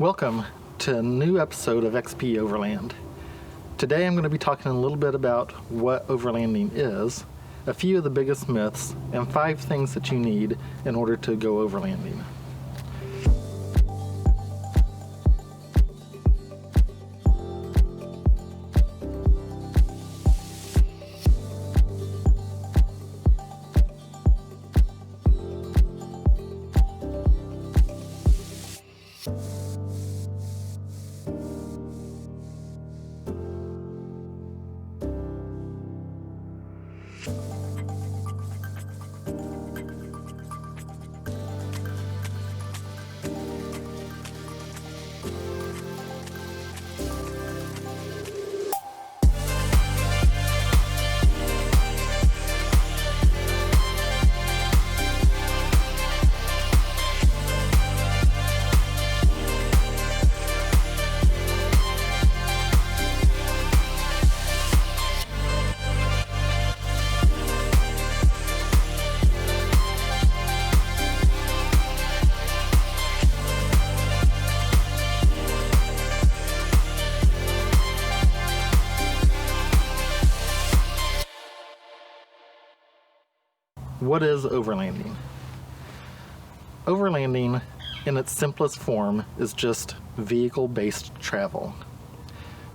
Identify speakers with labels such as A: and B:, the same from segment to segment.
A: Welcome to a new episode of XP Overland. Today I'm going to be talking a little bit about what overlanding is, a few of the biggest myths, and 5 things that you need in order to go overlanding. What is overlanding? Overlanding, in its simplest form, is just vehicle-based travel.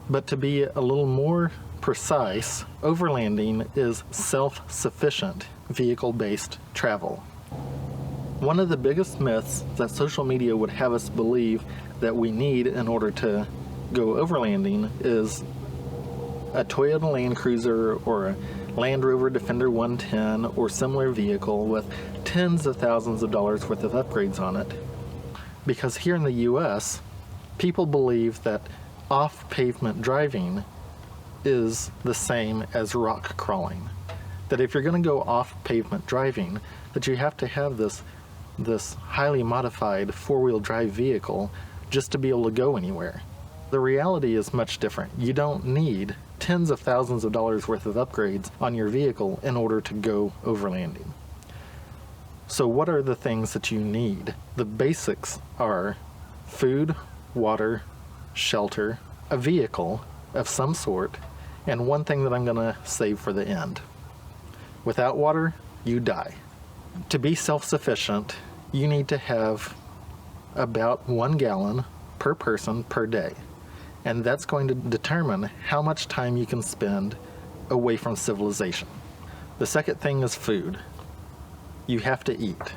A: But to be a little more precise, overlanding is self-sufficient vehicle-based travel. One of the biggest myths that social media would have us believe that we need in order to go overlanding is a Toyota Land Cruiser or a Land Rover Defender 110 or similar vehicle with tens of thousands of dollars worth of upgrades on it. Because here in the US, people believe that off-pavement driving is the same as rock crawling. That if you're going to go off-pavement driving, that you have to have this highly modified four-wheel drive vehicle just to be able to go anywhere. The reality is much different. You don't need tens of thousands of dollars worth of upgrades on your vehicle in order to go overlanding. So what are the things that you need? The basics are food, water, shelter, a vehicle of some sort, and one thing that I'm going to save for the end. Without water, you die. To be self-sufficient, you need to have about 1 gallon per person per day. And that's going to determine how much time you can spend away from civilization. The second thing is food. You have to eat.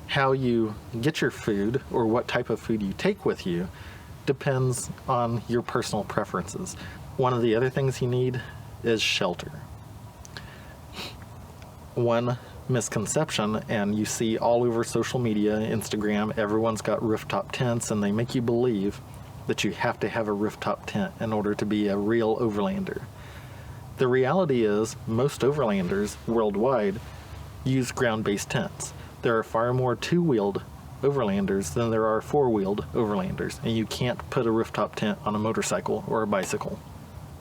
A: How you get your food or what type of food you take with you depends on your personal preferences. One of the other things you need is shelter. One misconception, and you see all over social media, Instagram, everyone's got rooftop tents, and they make you believe that you have to have a rooftop tent in order to be a real overlander. The reality is most overlanders worldwide use ground-based tents. There are far more two-wheeled overlanders than there are four-wheeled overlanders, and you can't put a rooftop tent on a motorcycle or a bicycle.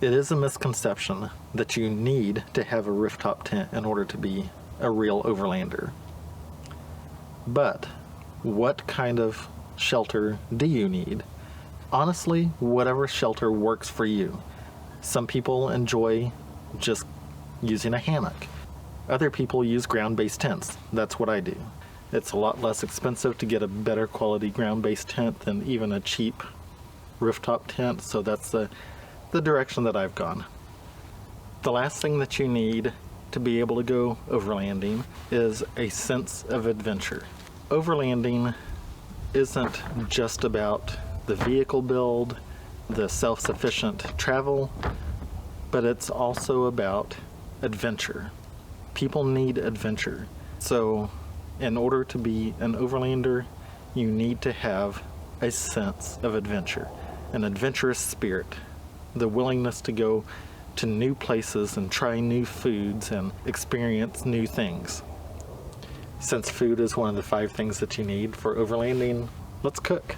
A: It is a misconception that you need to have a rooftop tent in order to be a real overlander. But what kind of shelter do you need? Honestly, whatever shelter works for you. Some people enjoy just using a hammock. Other people use ground-based tents. That's what I do. It's a lot less expensive to get a better quality ground-based tent than even a cheap rooftop tent, so that's the direction that I've gone. The last thing that you need to be able to go overlanding is a sense of adventure. Overlanding isn't just about the vehicle build, the self-sufficient travel, but it's also about adventure. People need adventure. So in order to be an overlander, you need to have a sense of adventure, an adventurous spirit, the willingness to go to new places and try new foods and experience new things. Since food is one of the 5 things that you need for overlanding, let's cook.